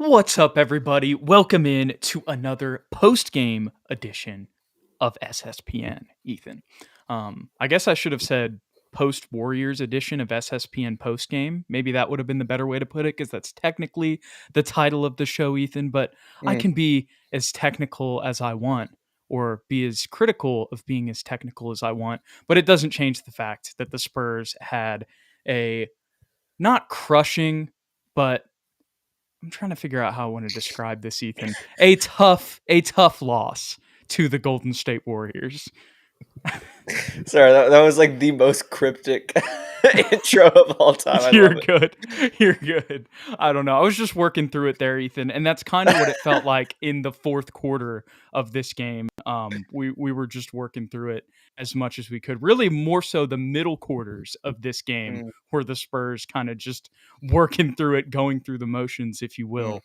What's up, everybody? Welcome in to another post-game edition of SSPN, Ethan. I guess I should have said post-Warriors edition of SSPN post-game. Maybe that would have been the better way to put it, because that's technically the title of the show, Ethan, but I Mm. can be as technical as I want, or be as critical of being as technical as I want, but it doesn't change the fact that the Spurs had a not crushing, but I'm trying to figure out how I want to describe this, Ethan. A tough loss to the Golden State Warriors. Sorry, that was like the most cryptic intro of all time. I You're love it. good. You're good. I don't know. I was just working through it there, Ethan, and that's kind of what it felt like in the fourth quarter of this game. We were just working through it as much as we could. Really, more so the middle quarters of this game, Mm, where the Spurs kind of just working through it, going through the motions, if you mm. will.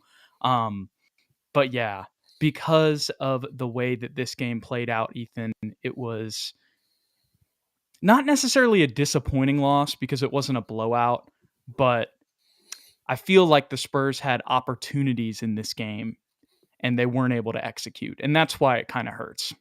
But yeah, because of the way that this game played out, Ethan, it was not necessarily a disappointing loss because it wasn't a blowout, but I feel like the Spurs had opportunities in this game and they weren't able to execute. And that's why it kind of hurts.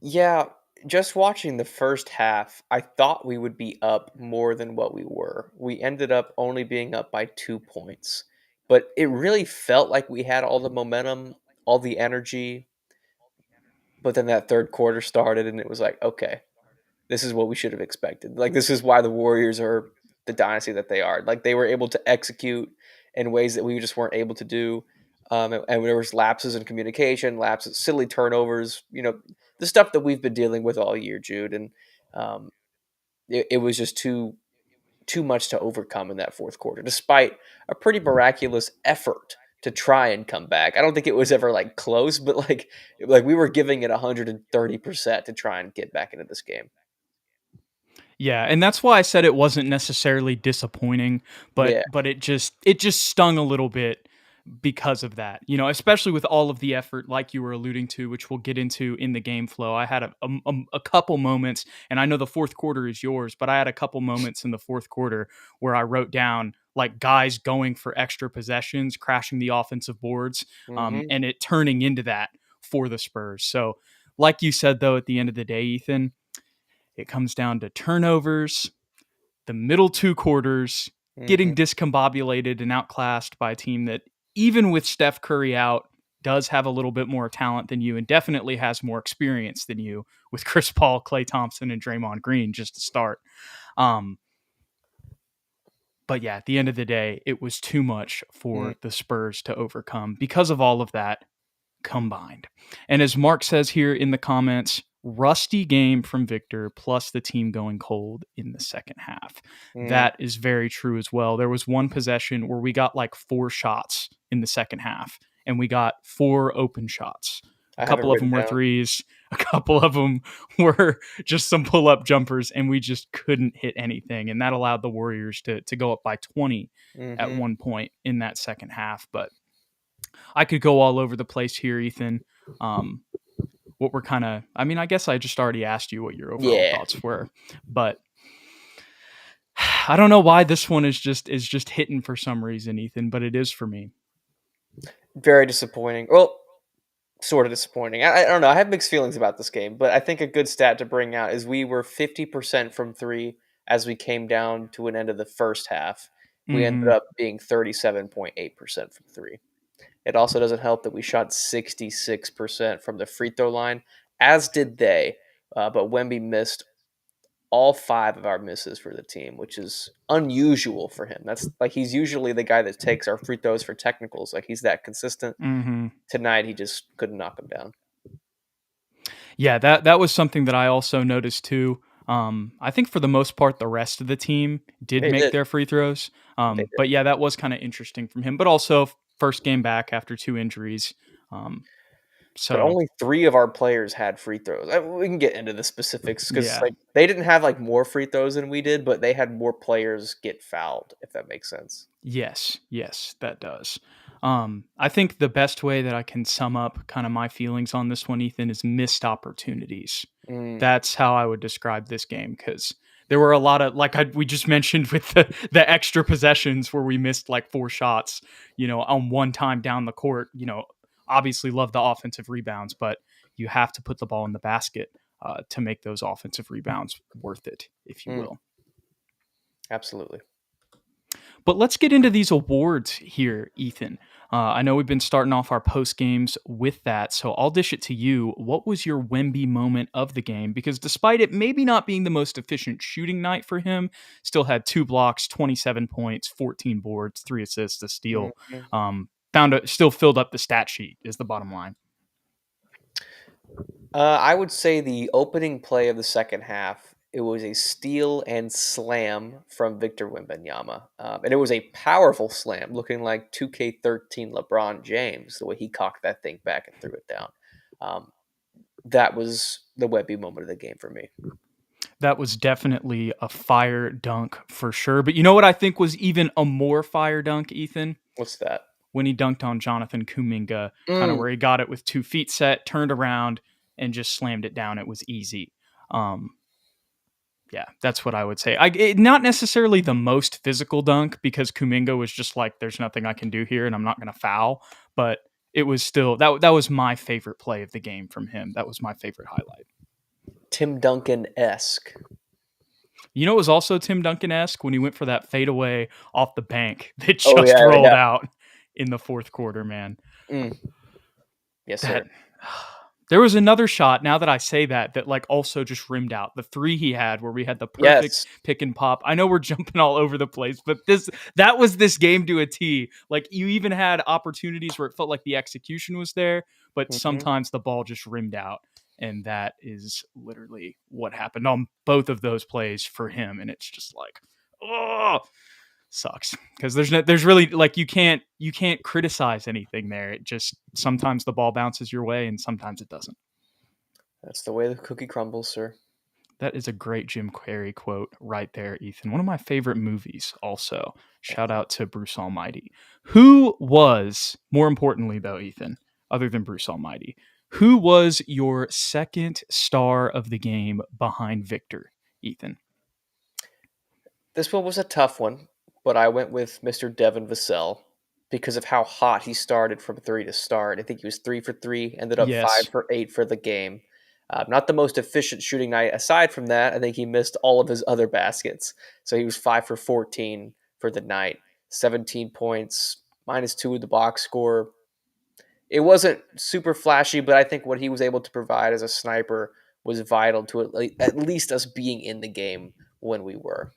Yeah, just watching the first half, I thought we would be up more than what we were. We ended up only being up by 2 points, but it really felt like we had all the momentum, all the energy. But then that third quarter started, and it was like, okay, this is what we should have expected. Like, this is why the Warriors are the dynasty that they are. Like, they were able to execute in ways that we just weren't able to do. And there was lapses in communication, lapses, silly turnovers, the stuff that we've been dealing with all year, Jude. And um, it was just too much to overcome in that fourth quarter, despite a pretty miraculous effort to try and come back. I don't think it was ever like close, but like we were giving it 130% to try and get back into this game. Yeah, and that's why I said it wasn't necessarily disappointing, but Yeah. it just stung a little bit because of that. You know, especially with all of the effort, like you were alluding to, which we'll get into in the game flow. I had a couple moments, and I know the fourth quarter is yours, but I had a couple moments in the fourth quarter where I wrote down like guys going for extra possessions, crashing the offensive boards, Hmm. and it turning into that for the Spurs. So, like you said, though, at the end of the day, Ethan, it comes down to turnovers, the middle two quarters, getting Hmm. discombobulated and outclassed by a team that, even with Steph Curry out, does have a little bit more talent than you and definitely has more experience than you with Chris Paul, Klay Thompson, and Draymond Green, just to start. Um, but yeah, at the end of the day, it was too much for the Spurs to overcome because of all of that combined. And as Mark says here in the comments, rusty game from Victor plus the team going cold in the second half. Hmm. That is very true as well. There was one possession where we got like 4 shots in the second half and we got 4 open shots. A I have it couple of written them were down. threes, a couple of them were just some pull up jumpers, and we just couldn't hit anything. And that allowed the Warriors to go up by 20 at Hmm. one point in that second half. But I could go all over the place here, Ethan. Um, what we're kind of, I mean, I guess I just already asked you what your overall Yeah, thoughts were, but I don't know why this one is just hitting for some reason, Ethan, but it is for me. very disappointing. Well, sort of disappointing. I don't know. I have mixed feelings about this game, but I think a good stat to bring out is we were 50% from three as we came down to an end of the first half. We ended Mm-hmm. up being 37.8% from three. It also doesn't help that we shot 66% from the free throw line, as did they. But Wemby missed all five of our misses for the team, which is unusual for him. That's like he's usually the guy that takes our free throws for technicals. Like he's that consistent. Mm-hmm. Tonight, he just couldn't knock him down. Yeah, that was something that I also noticed too. I think for the most part, the rest of the team did They make did. their free throws. They did. But yeah, that was kind of interesting from him. But also, first game back after 2 injuries. Um, But so only three of our players had free throws. We can get into the specifics because yeah, like they didn't have like more free throws than we did, but they had more players get fouled. If that makes sense. yes, that does. I think the best way that I can sum up kind of my feelings on this one, Ethan, is missed opportunities. Mm, That's how I would describe this game because There were a lot of, we just mentioned with the extra possessions where we missed like 4 shots, on one time down the court. Obviously love the offensive rebounds, but you have to put the ball in the basket to make those offensive rebounds worth it, if you Mm, will. absolutely. But let's get into these awards here, Ethan. I know we've been starting off our post games with that, so I'll dish it to you. What was your Wemby moment of the game? Because despite it maybe not being the most efficient shooting night for him, still had 2 blocks, 27 points, 14 boards, 3 assists, a steal. Mhm. Still filled up the stat sheet is the bottom line. I would say the opening play of the second half. It was a steal and slam from Victor Wembanyama, and it was a powerful slam, looking like 2K13 LeBron James. The way he cocked that thing back and threw it down. Um, that was the Webby moment of the game for me. That was definitely a fire dunk for sure. But you know what I think was even a more fire dunk, Ethan? What's that? When he dunked on Jonathan Kuminga, kind of Mm, where he got it with 2 feet set, turned around, and just slammed it down. It was easy. Um, yeah, that's what I would say. Not necessarily the most physical dunk because Kuminga was just like, "There's nothing I can do here, and I'm not going to foul." But it was still that was my favorite play of the game from him. That was my favorite highlight. Tim Duncan-esque. It was also Tim Duncan-esque when he went for that fadeaway off the bank that Oh just yeah, rolled yeah. out in the fourth quarter, man. Mm, yes, That sir. there was another shot, now that I say that like also just rimmed out. The 3 he had where we had the perfect Yes. pick and pop. I know we're jumping all over the place, but that was this game to a T. Like, you even had opportunities where it felt like the execution was there, but Hmm. sometimes the ball just rimmed out. And that is literally what happened on both of those plays for him. And it's just like, oh, sucks, because there's really, like, you can't criticize anything there. It just, sometimes the ball bounces your way and sometimes it doesn't. That's the way the cookie crumbles, sir. That is a great Jim Carrey quote right there, Ethan. One of my favorite movies, also. Shout out to Bruce Almighty. Who was, more importantly, though, Ethan, other than Bruce Almighty, who was your second star of the game behind Victor, Ethan? This one was a tough one, but I went with Mr. Devin Vassell because of how hot he started from three to start. I think he was 3 for 3, ended up Yes. 5 for 8 for the game. Not the most efficient shooting night. Aside from that, I think he missed all of his other baskets. So he was 5 for 14 for the night, 17 points, -2 with the box score. It wasn't super flashy, but I think what he was able to provide as a sniper was vital to at least us being in the game when we were.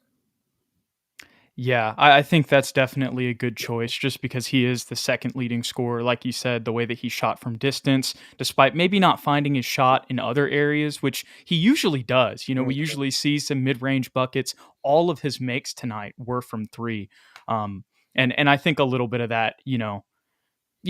Yeah, I think that's definitely a good choice just because he is the second leading scorer. Like you said, the way that he shot from distance, despite maybe not finding his shot in other areas, which he usually does. We Mhm. usually see some mid range buckets. All of his makes tonight were from 3. Um, and I think a little bit of that, you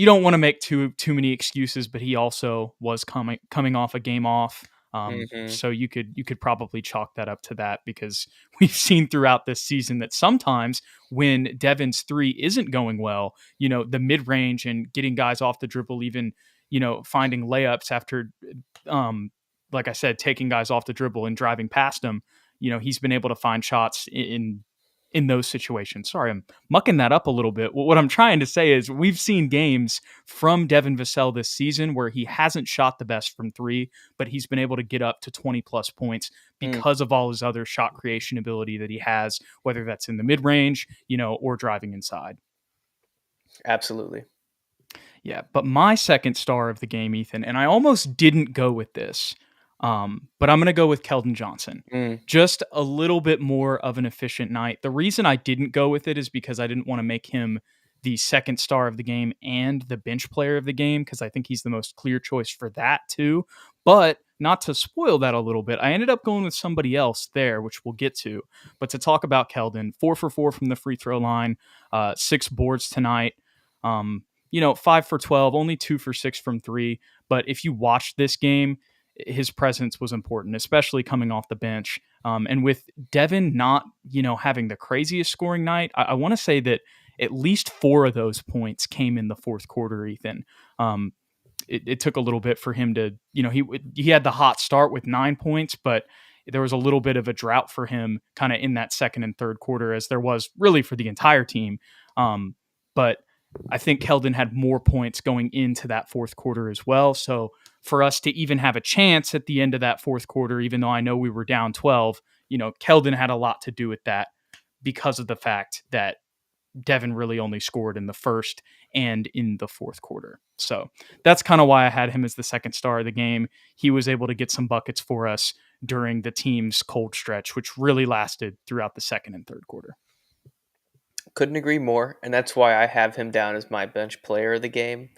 don't want to make too many excuses, but he also was coming off a game off. Mhm. So you could probably chalk that up to that, because we've seen throughout this season that sometimes when Devin's 3 isn't going well, the mid range and getting guys off the dribble, even finding layups after, um, like I said, taking guys off the dribble and driving past them. He's been able to find shots in those situations. Sorry, I'm mucking that up a little bit. What I'm trying to say is we've seen games from Devin Vassell this season where he hasn't shot the best from 3, but he's been able to get up to 20 plus points Mm, because of all his other shot creation ability that he has, whether that's in the mid range, or driving inside. absolutely. Yeah, but my second star of the game, Ethan, and I almost didn't go with this, but I'm going to go with Keldon Johnson. Mm, Just a little bit more of an efficient night. The reason I didn't go with it is because I didn't want to make him the second star of the game and the bench player of the game, because I think he's the most clear choice for that too. But not to spoil that a little bit, I ended up going with somebody else there, which we'll get to. But to talk about Keldon, 4 for 4 from the free throw line, 6 boards tonight. 5 for 12, only 2 for 6 from 3. But if you watched this game, his presence was important, especially coming off the bench. And with Devin not, having the craziest scoring night, I want to say that at least 4 of those points came in the fourth quarter, Ethan. It took a little bit for him to, he had the hot start with 9 points, but there was a little bit of a drought for him kind of in that second and third quarter, as there was really for the entire team. But I think Keldon had more points going into that fourth quarter as well. So for us to even have a chance at the end of that fourth quarter, even though I know we were down 12, Keldon had a lot to do with that because of the fact that Devin really only scored in the first and in the fourth quarter. So that's kind of why I had him as the second star of the game. He was able to get some buckets for us during the team's cold stretch, which really lasted throughout the second and third quarter. Couldn't agree more, and that's why I have him down as my bench player of the game,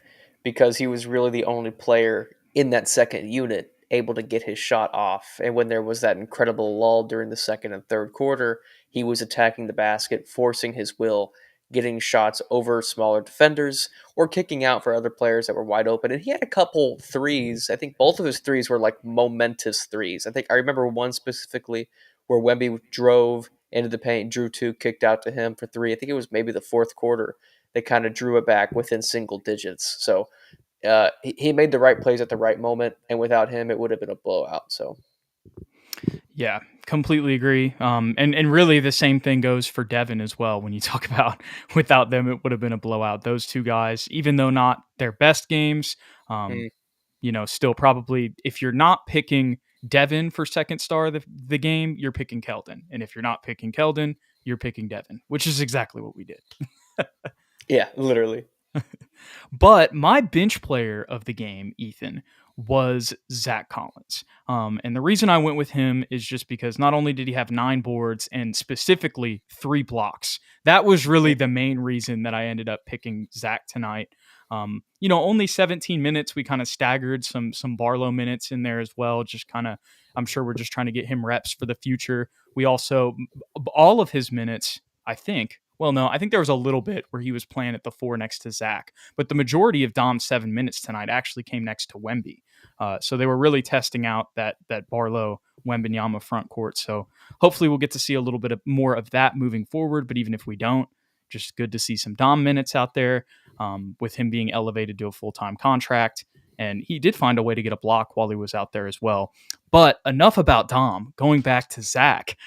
because he was really the only player in that second unit able to get his shot off. And when there was that incredible lull during the second and third quarter, he was attacking the basket, forcing his will, getting shots over smaller defenders or kicking out for other players that were wide open. And he had a couple threes. I think both of his threes were like momentous threes. I remember one specifically where Wemby drove into the paint, drew two, kicked out to him for three. I think it was maybe the fourth quarter. They kind of drew it back within single digits. So he made the right plays at the right moment, and without him, it would have been a blowout. So Yeah, completely agree. And really the same thing goes for Devin as well. When you talk about without them, it would have been a blowout. Those two guys, even though not their best games, mm, still probably, if you're not picking Devin for second star of the game, you're picking Keldon. And if you're not picking Keldon, you're picking Devin, which is exactly what we did. yeah, literally. But my bench player of the game, Ethan, was Zach Collins. And the reason I went with him is just because not only did he have 9 boards and specifically 3 blocks, that was really the main reason that I ended up picking Zach tonight. Only 17 minutes. We kind of staggered some Barlow minutes in there as well. Just kind of, I'm sure we're just trying to get him reps for the future. We also, all of his minutes, I think. Well, no, I think there was a little bit where he was playing at the 4 next to Zach, but the majority of Dom's 7 minutes tonight actually came next to Wemby. So they were really testing out that Barlow Wembanyama front court. So hopefully we'll get to see a little bit more of that moving forward. But even if we don't, just good to see some Dom minutes out there, with him being elevated to a full-time contract. And he did find a way to get a block while he was out there as well. But enough about Dom. Going back to Zach,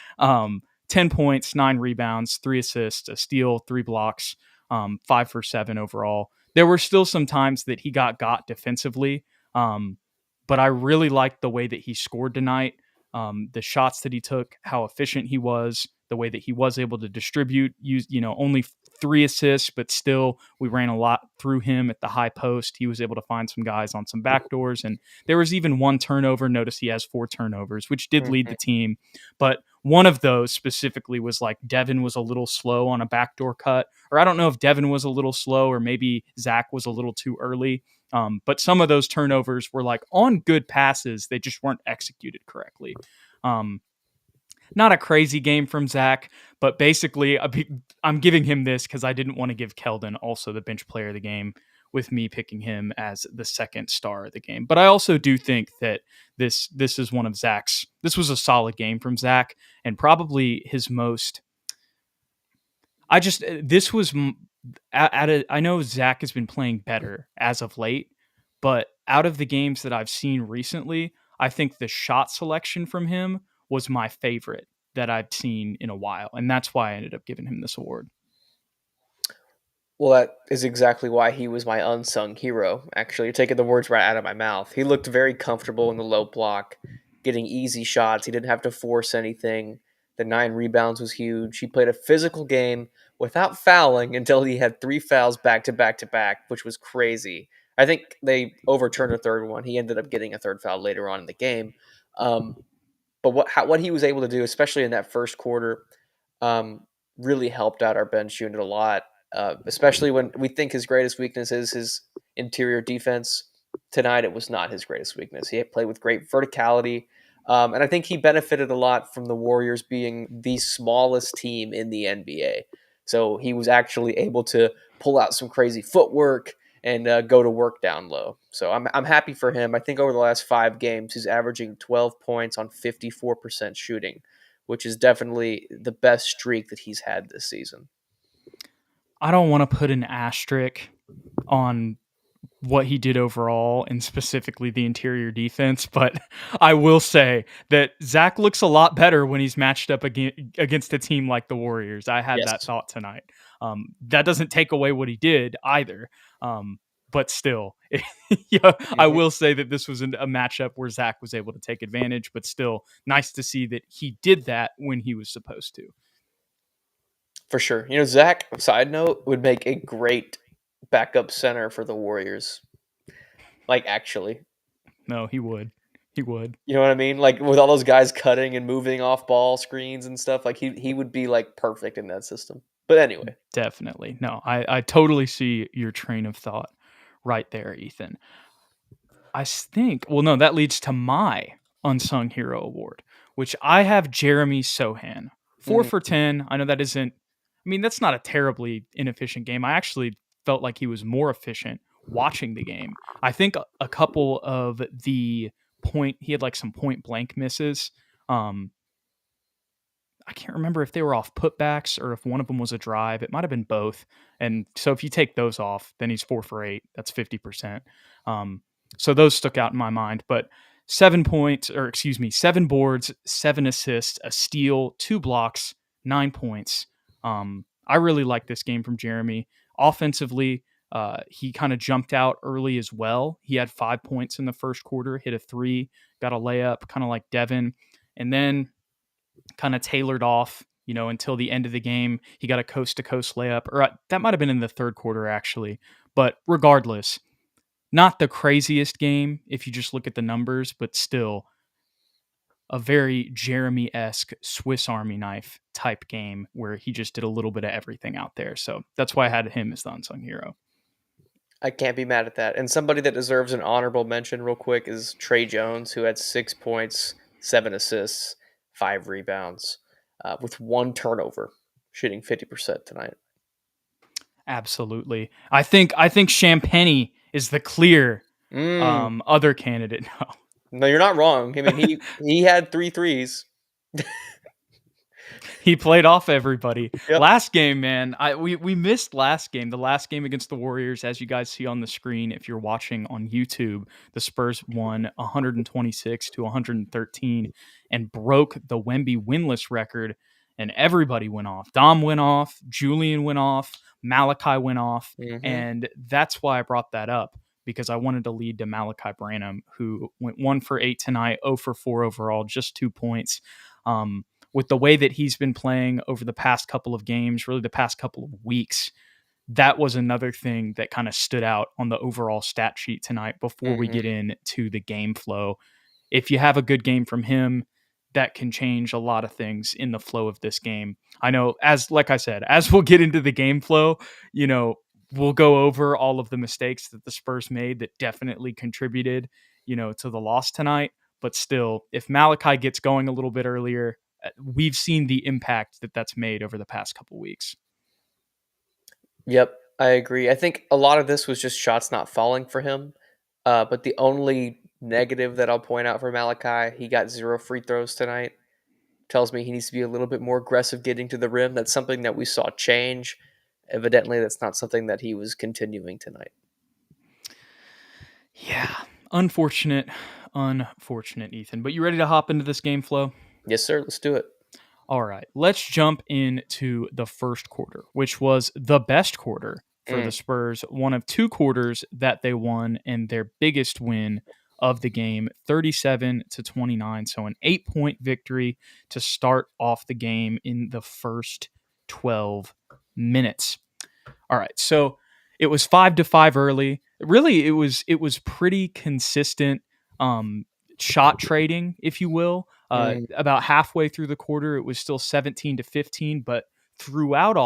10 points, 9 rebounds, 3 assists, a steal, 3 blocks, 5 for 7 overall. There were still some times that he got defensively, but I really liked the way that he scored tonight, the shots that he took, how efficient he was, the way that he was able to distribute, only 3 assists, but still we ran a lot through him at the high post. He was able to find some guys on some backdoors, and there was even 1 turnover. Notice he has 4 turnovers, which did lead the team, but one of those specifically was like Devin was a little slow on a backdoor cut, or I don't know if Devin was a little slow or maybe Zach was a little too early. But some of those turnovers were like on good passes. They just weren't executed correctly. Not a crazy game from Zach, but basically I'm giving him this because I didn't want to give Keldon also the bench player of the game, with me picking him as the second star of the game. But I also do think that this is one of Zach's. This was a solid game from Zach, and probably his most. This was I know Zach has been playing better as of late, but out of the games that I've seen recently, I think the shot selection from him was my favorite that I've seen in a while, and that's why I ended up giving him this award. Well, that is exactly why he was my unsung hero. Actually, you're taking the words right out of my mouth. He looked very comfortable in the low block, getting easy shots. He didn't have to force anything. The 9 rebounds was huge. He played a physical game without fouling until he had 3 fouls back to back to back, which was crazy. I think they overturned a third one. He ended up getting a third foul later on in the game. But what he was able to do, especially in that first quarter, um, really helped out our bench unit a lot. Especially when we think his greatest weakness is his interior defense. Tonight, it was not his greatest weakness. He had played with great verticality, and I think he benefited a lot from the Warriors being the smallest team in the NBA. So he was actually able to pull out some crazy footwork and go to work down low. So I'm happy for him. I think over the last 5 games, he's averaging 12 points on 54% shooting, which is definitely the best streak that he's had this season. I don't want to put an asterisk on what he did overall and specifically the interior defense, but I will say that Zach looks a lot better when he's matched up against a team like the Warriors. I had that Yes. thought tonight. That doesn't take away what he did either. But still, yeah, I Mhm. will say that this was a matchup where Zach was able to take advantage, but still nice to see that he did that when he was supposed to. For sure. Zach, side note, would make a great backup center for the Warriors. Like, actually. No, he would. He would. You know what I mean? Like, with all those guys cutting and moving off ball screens and stuff, like, he would be, like, perfect in that system. But anyway. Definitely. No, I totally see your train of thought right there, Ethan. I think, well, no, that leads to my Unsung Hero Award, which I have Jeremy Sohan. 4 Mm, for 10. I know that isn't, I mean, that's not a terribly inefficient game. I actually felt like he was more efficient watching the game. I think a couple of he had like some point blank misses. Um, I can't remember if they were off putbacks or if one of them was a drive. It might have been both. And so if you take those off, then he's 4 for 8. That's 50%. So those stuck out in my mind. But 7 points, or excuse me, 7 boards, 7 assists, a steal, 2 blocks, 9 points. I really like this game from Jeremy. Offensively, he kind of jumped out early as well. He had 5 points in the first quarter, hit a three, got a layup, kind of like Devin. And then kind of tailored off, until the end of the game. He got a coast to coast layup, or that might have been in the third quarter, actually. But regardless, not the craziest game if you just look at the numbers, but still a very Jeremy esque Swiss Army knife type game where he just did a little bit of everything out there. So that's why I had him as the unsung hero. I can't be mad at that. And somebody that deserves an honorable mention, real quick, is Trey Jones, who had 6 points, 7 assists, 5 rebounds, with 1 turnover, shooting 50% tonight. Absolutely. I think Champagne is the clear Mm, other candidate. No. no, you're not wrong. I mean, he had 3 threes. He played off everybody. Yep. Last game, man, we missed last game. The last game against the Warriors, as you guys see on the screen, if you're watching on YouTube, the Spurs won 126 to 113 and broke the Wemby winless record. And everybody went off. Dom went off. Julian went off. Malachi went off. Mm-hmm. And that's why I brought that up, because I wanted to lead to Malachi Branham, who went 1 for 8 tonight, 0 for 4 overall, just 2 points. With the way that he's been playing over the past couple of games, really the past couple of weeks, that was another thing that kind of stood out on the overall stat sheet tonight before we Mm-hmm. get into the game flow. If you have a good game from him, that can change a lot of things in the flow of this game. I know, like I said, as we'll get into the game flow, we'll go over all of the mistakes that the Spurs made that definitely contributed, to the loss tonight. But still, if Malachi gets going a little bit earlier, we've seen the impact that that's made over the past couple weeks. Yep, I agree. I think a lot of this was just shots not falling for him. But the only negative that I'll point out for Malachi, he got 0 free throws tonight. Tells me he needs to be a little bit more aggressive getting to the rim. That's something that we saw change. Evidently, that's not something that he was continuing tonight. Yeah, unfortunate, Ethan. But you ready to hop into this game flow? Yes, sir. Let's do it. All right, let's jump into the first quarter, which was the best quarter for the Mm, Spurs. One of 2 quarters that they won, and their biggest win of the game, 37-29. So an 8-point victory to start off the game in the first 12 minutes. All right, so it was 5-5 early. Really, it was pretty consistent shot trading, if you will. mm, About halfway through the quarter, it was still 17-15, but throughout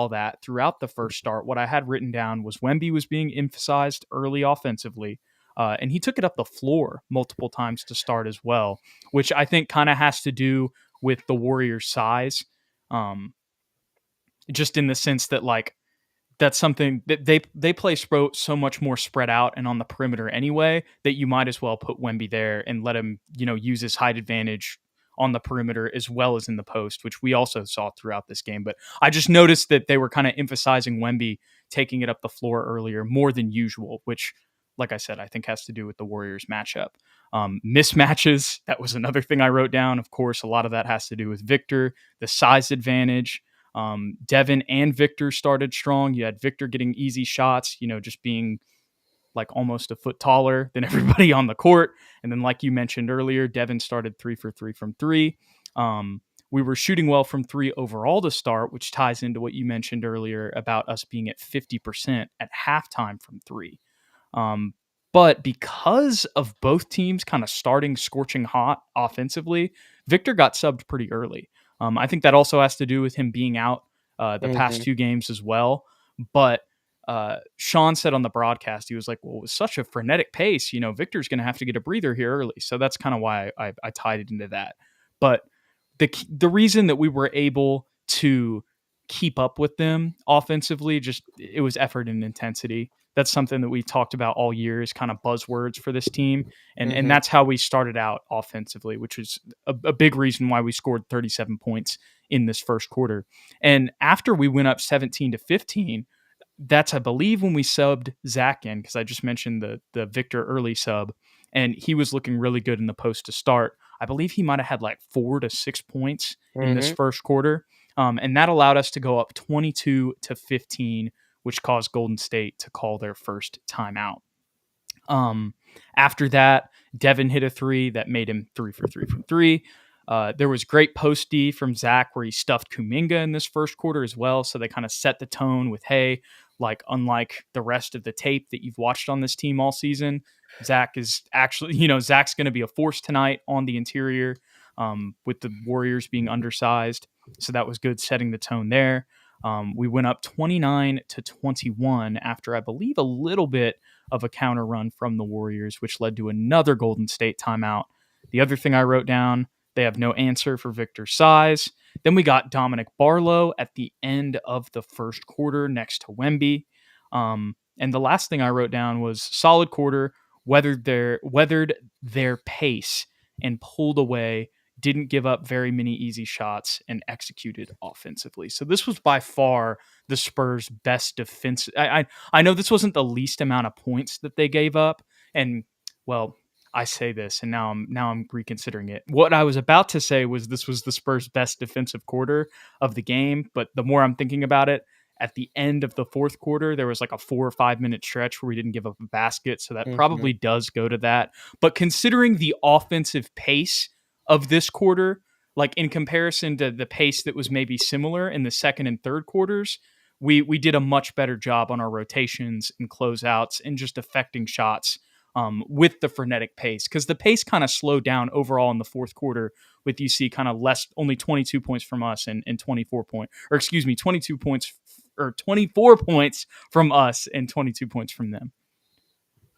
the first start, what I had written down was Wemby was being emphasized early offensively. And he took it up the floor multiple times to start as well, which I think kind of has to do with the Warriors' size, just in the sense that like that's something that they play so much more spread out and on the perimeter anyway that you might as well put Wemby there and let him, use his height advantage on the perimeter as well as in the post, which we also saw throughout this game. But I just noticed that they were kind of emphasizing Wemby taking it up the floor earlier more than usual, which like I said, I think has to do with the Warriors matchup. Mismatches, that was another thing I wrote down. Of course, a lot of that has to do with Victor, the size advantage. Devin and Victor started strong. You had Victor getting easy shots, just being like almost a foot taller than everybody on the court. And then, like you mentioned earlier, Devin started 3 for 3 from three. We were shooting well from three overall to start, which ties into what you mentioned earlier about us being at 50% at halftime from three. Um, but because of both teams kind of starting scorching hot offensively, Victor got subbed pretty early. I think that also has to do with him being out the past Hmm. two games as well. But Sean said on the broadcast, he was like, well, with such a frenetic pace, Victor's going to have to get a breather here early. So that's kind of why I tied it into that. But the reason that we were able to keep up with them offensively, just it was effort and intensity. That's something that we talked about all year is kind of buzzwords for this team. And Hmm. that's how we started out offensively, which was a big reason why we scored 37 points in this first quarter. And after we went up 17-15, that's I believe when we subbed Zach in, because I just mentioned the Victor early sub, and he was looking really good in the post to start. I believe he might have had like 4 to 6 points in this Hmm. first quarter, and that allowed us to go up 22-15, which caused Golden State to call their first timeout. Um, After that, Devin hit a three that made him 3 for 3 from three. There was great post D from Zach where he stuffed Kuminga in this first quarter as well. So they kind of set the tone with, hey, like unlike the rest of the tape that you've watched on this team all season, Zach is actually, Zach's going to be a force tonight on the interior with the Warriors being undersized. So that was good setting the tone there. We went up 29-21 after, I believe, a little bit of a counter run from the Warriors, which led to another Golden State timeout. The other thing I wrote down, they have no answer for Victor's size. Then we got Dominic Barlow at the end of the first quarter next to Wemby. And the last thing I wrote down was solid quarter, weathered their pace and pulled away, didn't give up very many easy shots, and executed offensively. So this was by far the Spurs' best defense. I know this wasn't the least amount of points that they gave up, and well, I say this, and now I'm reconsidering it. What I was about to say was this was the Spurs' best defensive quarter of the game, but the more I'm thinking about it, at the end of the fourth quarter, there was like a 4 or 5 minute stretch where we didn't give up a basket, so that Hmm. probably does go to that. But considering the offensive pace of this quarter, like in comparison to the pace that was maybe similar in the second and third quarters, we did a much better job on our rotations and closeouts and just affecting shots with the frenetic pace, because the pace kind of slowed down overall in the fourth quarter with UC kind of less, only 22 points from us and 22 points or 24 points from us and 22 points from them.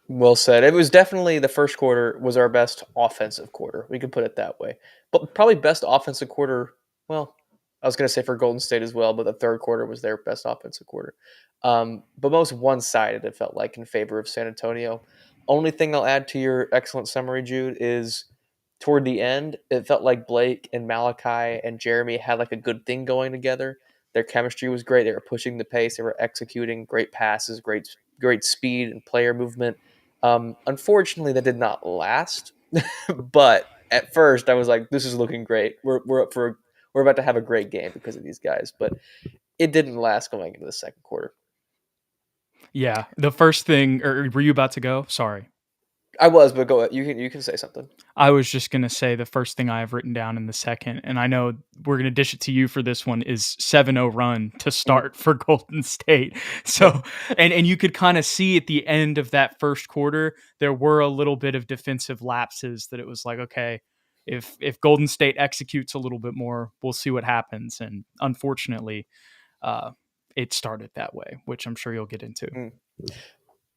Well said. It was definitely the first quarter was our best offensive quarter. We could put it that way. But probably best offensive quarter. Well, I was going to say for Golden State as well, but the third quarter was their best offensive quarter. But most one-sided, it felt like, in favor of San Antonio. Only thing I'll add to your excellent summary, Jude, is toward the end, it felt like Blake and Malachi and Jeremy had like a good thing going together. Their chemistry was great. They were pushing the pace. They were executing great passes, great speed and player movement. Unfortunately, that did not last. But at first, I was like, "This is looking great. We're about to have a great game because of these guys." But it didn't last going into the second quarter. Yeah, the first thing, or were you about to go? Sorry. I was, but go ahead. You can say something. I was just going to say the first thing I have written down in the second, and I know we're going to dish it to you for this one, is 7-0 run to Mm, start for Golden State. yep. So, and you could kind of see at the end of that first quarter, there were a little bit of defensive lapses that it was like, okay, if Golden State executes a little bit more, we'll see what happens. And unfortunately, uh, it started that way, which I'm sure you'll get into. Mm.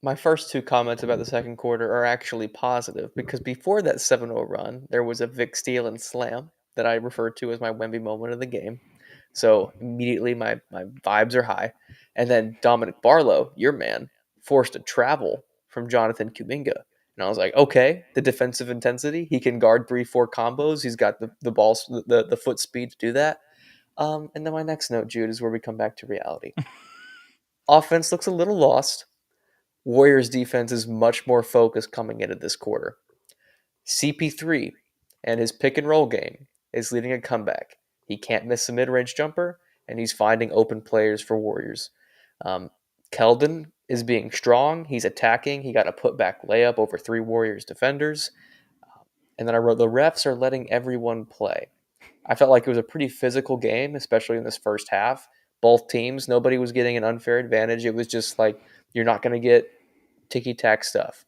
My first two comments about the second quarter are actually positive because before that 7-0 run, there was a Vic steal and slam that I referred to as my Wemby moment of the game. So immediately my vibes are high. And then Dominic Barlow, your man, forced a travel from Jonathan Kuminga. And I was like, okay, the defensive intensity. He can guard 3-4 combos. He's got the ball, the foot speed to do that. And then my next note, Jude, is where we come back to reality. Offense looks a little lost. Warriors defense is much more focused coming into this quarter. CP3 and his pick and roll game is leading a comeback. He can't miss a mid range jumper, and he's finding open players for Warriors. Um, Keldon is being strong. He's attacking. He got a putback layup over three Warriors defenders. And then I wrote, the refs are letting everyone play. I felt like it was a pretty physical game, especially in this first half. Both teams, nobody was getting an unfair advantage. It was just like, you're not going to get ticky tack stuff.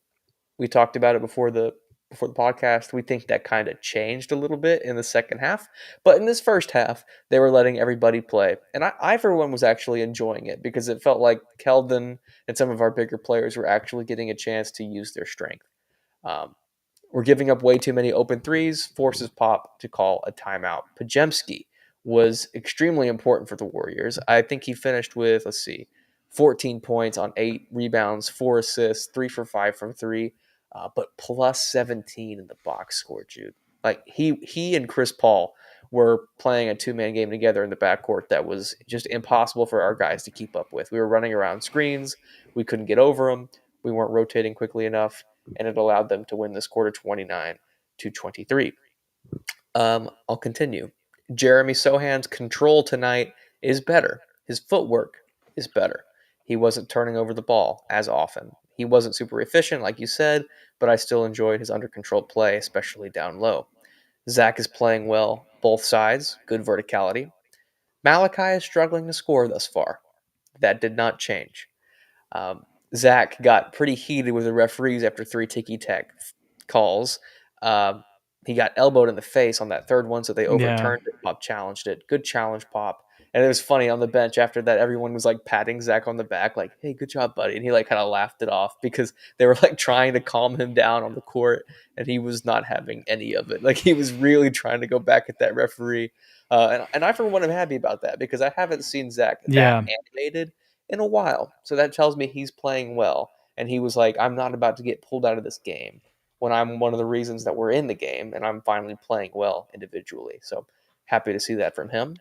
We talked about it before the podcast. We think that kind of changed a little bit in the second half, but in this first half, they were letting everybody play, and I for one was actually enjoying it because it felt like Keldon and some of our bigger players were actually getting a chance to use their strength. Um, we're giving up way too many open threes, forces Pop to call a timeout. Pajemski was extremely important for the Warriors. I think he finished with, 14 points on 8 rebounds, 4 assists, 3 for 5 from 3, but plus 17 in the box score, Jude. Like he and Chris Paul were playing a two-man game together in the backcourt that was just impossible for our guys to keep up with. We were running around screens. We couldn't get over them. We weren't rotating quickly enough, and it allowed them to win this quarter 29-23. I'll continue. Jeremy Sohan's control tonight is better. His footwork is better. He wasn't turning over the ball as often. He wasn't super efficient, like you said, but I still enjoyed his under controlled play, especially down low. Zach is playing well, both sides, good verticality. Malachi is struggling to score thus far. That did not change. Um, Zach got pretty heated with the referees after 3 ticky tack calls. Um, he got elbowed in the face on that third one, so they Yeah. overturned it. Pop challenged it. Good challenge, Pop. And it was funny on the bench after that. Everyone was like patting Zach on the back, like, "Hey, good job, buddy." And he like kind of laughed it off because they were like trying to calm him down on the court, and he was not having any of it. Like he was really trying to go back at that referee. And I for one am happy about that because I haven't seen Zach that Yeah. animated in a while. So that tells me he's playing well. And he was like, I'm not about to get pulled out of this game when I'm one of the reasons that we're in the game and I'm finally playing well individually. So happy to see that from him.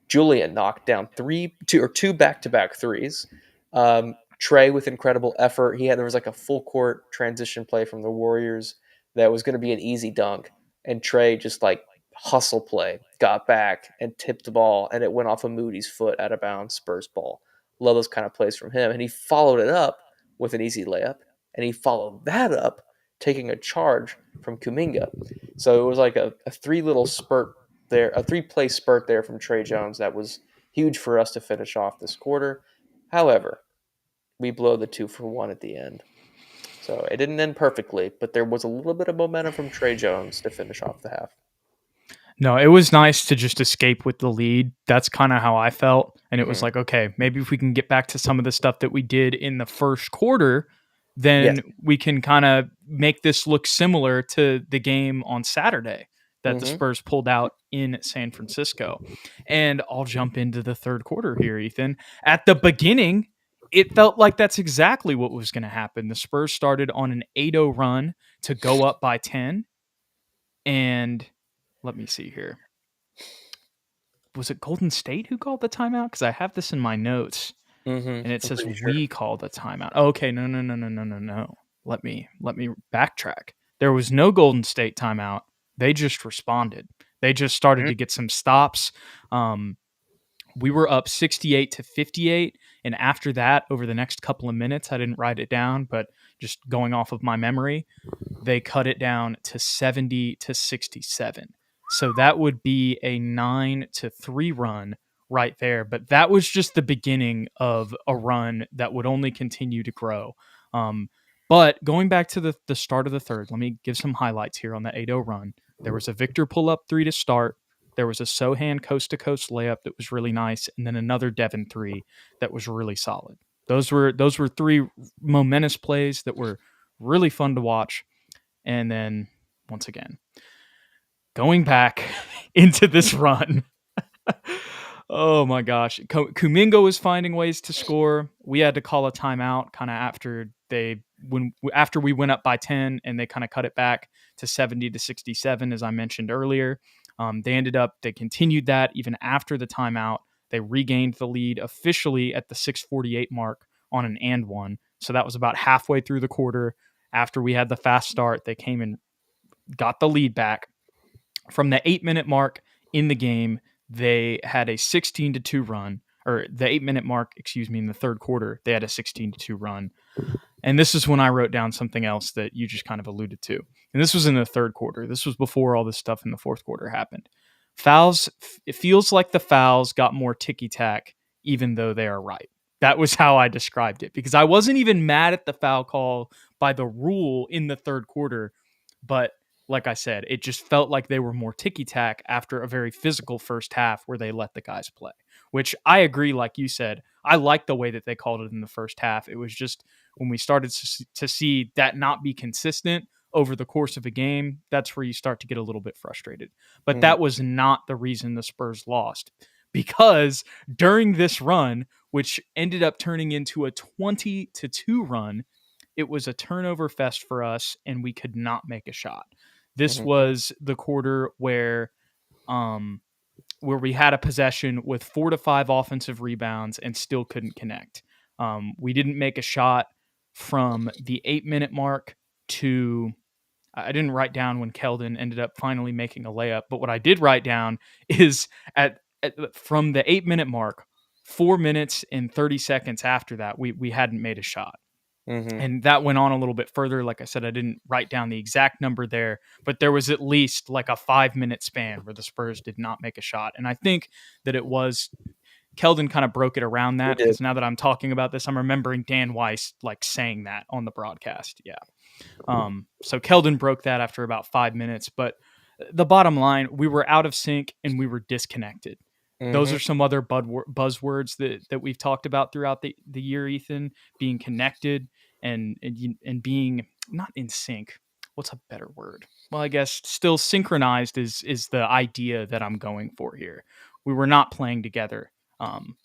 Julian knocked down two back-to-back threes. Trey with incredible effort. There was like a full court transition play from the Warriors that was going to be an easy dunk, and Trey just like hustle play, got back and tipped the ball, and it went off of Moody's foot out of bounds. Spurs ball. Love those kind of plays from him, and he followed it up with an easy layup, and he followed that up taking a charge from Kuminga. So it was like a three play spurt there from Trey Jones that was huge for us to finish off this quarter. However, we blow the 2-for-1 at the end. So it didn't end perfectly, but there was a little bit of momentum from Trey Jones to finish off the half. No, it was nice to just escape with the lead. That's kind of how I felt. And it was Mm-hmm. like, okay, maybe if we can get back to some of the stuff that we did in the first quarter, Yes. then we can kind of make this look similar to the game on Saturday that the Mm-hmm. Spurs pulled out in San Francisco. And I'll jump into the third quarter here, Ethan. At the beginning, it felt like that's exactly what was going to happen. The Spurs started on an 8-0 run to go up by 10. And let me see here. Was it Golden State who called the timeout? Because I have this in my notes Mm-hmm. and it I'm says pretty sure. we called the timeout. Okay, no. Let me backtrack. There was no Golden State timeout. They just responded. They just started Mm-hmm. to get some stops. Um, we were up 68-58, and after that, over the next couple of minutes, I didn't write it down, but just going off of my memory, they cut it down to 70-67. So that would be a 9-3 run right there. But that was just the beginning of a run that would only continue to grow. Um, but going back to the start of the third, let me give some highlights here on the 8-0 run. There was a Victor pull up 3 to start. There was a Sohan coast to coast layup that was really nice, and then another Devin 3 that was really solid. Those were 3 momentous plays that were really fun to watch. And then once again, going back into this run. Oh my gosh. Kuminga was finding ways to score. We had to call a timeout kind of after we went up by 10 and they kind of cut it back to 70-67, as I mentioned earlier. They continued that even after the timeout. They regained the lead officially at the 6:48 mark on an and one. So that was about halfway through the quarter. After we had the fast start, they came and got the lead back. From the 8-minute mark in the game, they had a 16-2 run, or the 8-minute mark, excuse me, in the third quarter, they had a 16-2 run. And this is when I wrote down something else that you just kind of alluded to. And this was in the third quarter. This was before all this stuff in the fourth quarter happened. Fouls, it feels like the fouls got more ticky tack, even though they are right. That was how I described it, because I wasn't even mad at the foul call by the rule in the third quarter. But like I said, it just felt like they were more ticky tack after a very physical first half where they let the guys play, which I agree. Like you said, I like the way that they called it in the first half. It was just when we started to see that not be consistent over the course of a game, that's where you start to get a little bit frustrated. But Mhm. that was not the reason the Spurs lost, because during this run, which ended up turning into a 20-2 run, it was a turnover fest for us and we could not make a shot. This Mhm. was the quarter um where we had a possession with 4 to 5 offensive rebounds and still couldn't connect. We didn't make a shot from the 8-minute mark to, I didn't write down when Keldon ended up finally making a layup, but what I did write down is from the 8-minute mark, 4 minutes and 30 seconds after that, we hadn't made a shot. Mhm. And that went on a little bit further. Like I said, I didn't write down the exact number there, but there was at least like a 5-minute span where the Spurs did not make a shot. And I think that it was Keldon kind of broke it around We that, did. because now that I'm talking about this, I'm remembering Dan Weiss like saying that on the broadcast. Yeah. So Keldon broke that after about 5 minutes. But the bottom line, we were out of sync and we were disconnected. Those Mhm. are some other buzzwords that we've talked about throughout the year, Ethan. Being connected and being not in sync. What's a better word? Well, I guess still synchronized is the idea that I'm going for here. We were not playing together. Um,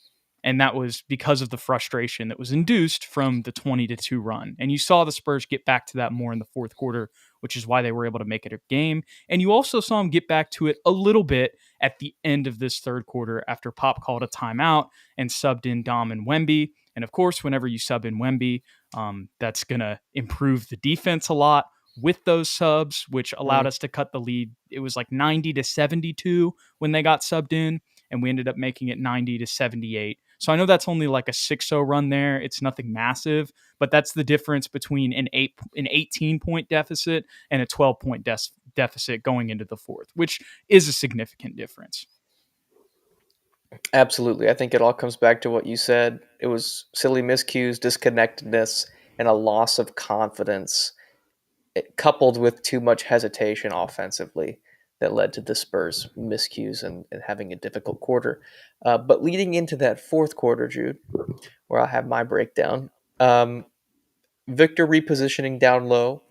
and that was because of the frustration that was induced from the 20-2 run. And you saw the Spurs get back to that more in the fourth quarter, which is why they were able to make it a game. And you also saw them get back to it a little bit at the end of this third quarter after Pop called a timeout and subbed in Dom and Wemby. And of course, whenever you sub in Wemby, that's going to improve the defense a lot with those subs, which allowed Mhm. us to cut the lead. It was like 90-72 when they got subbed in, and we ended up making it 90-78. So I know that's only like a 6-0 run there. It's nothing massive, but that's the difference between an 18-point deficit and a 12-point deficit going into the fourth, which is a significant difference. Absolutely. I think it all comes back to what you said. It was silly miscues, disconnectedness, and a loss of confidence, coupled with too much hesitation offensively, that led to the Spurs miscues and having a difficult quarter. But leading into that fourth quarter, Jude, where I'll have my breakdown, um, Victor repositioning down low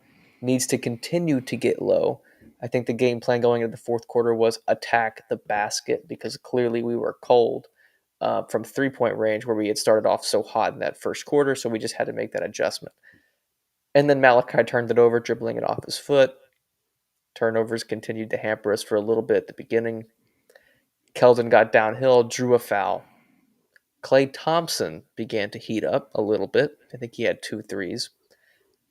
needs to continue to get low. I think the game plan going into the fourth quarter was attack the basket, because clearly we were cold from 3 point range where we had started off so hot in that first quarter. So we just had to make that adjustment. And then Malachi turned it over, dribbling it off his foot. Turnovers continued to hamper us for a little bit at the beginning. Keldon got downhill, drew a foul. Klay Thompson began to heat up a little bit. I think he had 2 threes.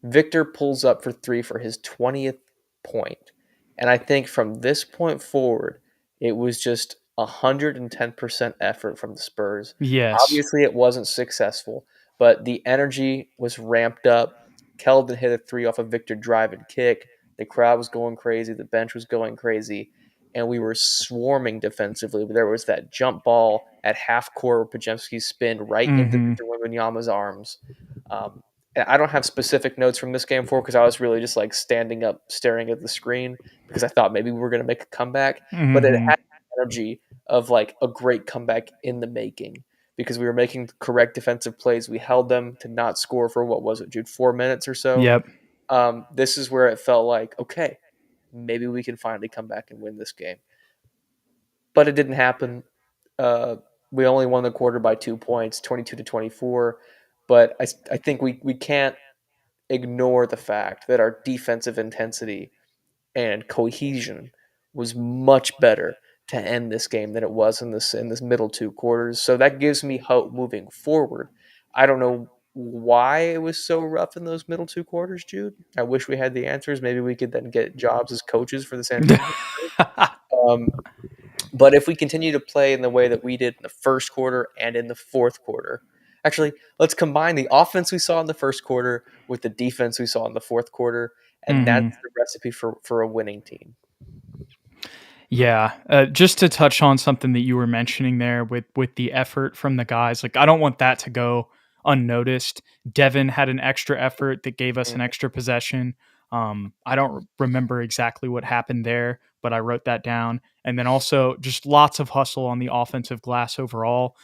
Victor pulls up for three for his 20th point. And I think from this point forward, it was just 110% effort from the Spurs. Yes. Obviously, it wasn't successful, but the energy was ramped up. Keldon hit a three off a Victor drive and kick. The crowd was going crazy. The bench was going crazy. And we were swarming defensively. There was that jump ball at half court where Pajemski spin right into Mm-hmm. Victor Wembanyama's arms. Um, and I don't have specific notes from this game for, because I was really just like standing up, staring at the screen, because I thought maybe we were going to make a comeback. But it Mm-hmm. had the energy of like a great comeback in the making, because we were making correct defensive plays. We held them to not score for, what was it, Jude, 4 minutes or so. Yep. This is where it felt like, okay, maybe we can finally come back and win this game. But it didn't happen. Uh, we only won the quarter by 2 points, 22-24. But I think we can't ignore the fact that our defensive intensity and cohesion was much better to end this game than it was in this middle 2 quarters. So that gives me hope moving forward. I don't know why it was so rough in those middle 2 quarters, Jude. I wish we had the answers. Maybe we could then get jobs as coaches for the San Antonio Spurs. Um, but if we continue to play in the way that we did in the first quarter and in the fourth quarter, actually, let's combine the offense we saw in the first quarter with the defense we saw in the fourth quarter, and Mhm. that's the recipe for a winning team. Yeah, just to touch on something that you were mentioning there with the effort from the guys, like I don't want that to go unnoticed. Devin had an extra effort that gave us an Mhm, extra possession. I don't remember exactly what happened there, but I wrote that down. And then also just lots of hustle on the offensive glass overall.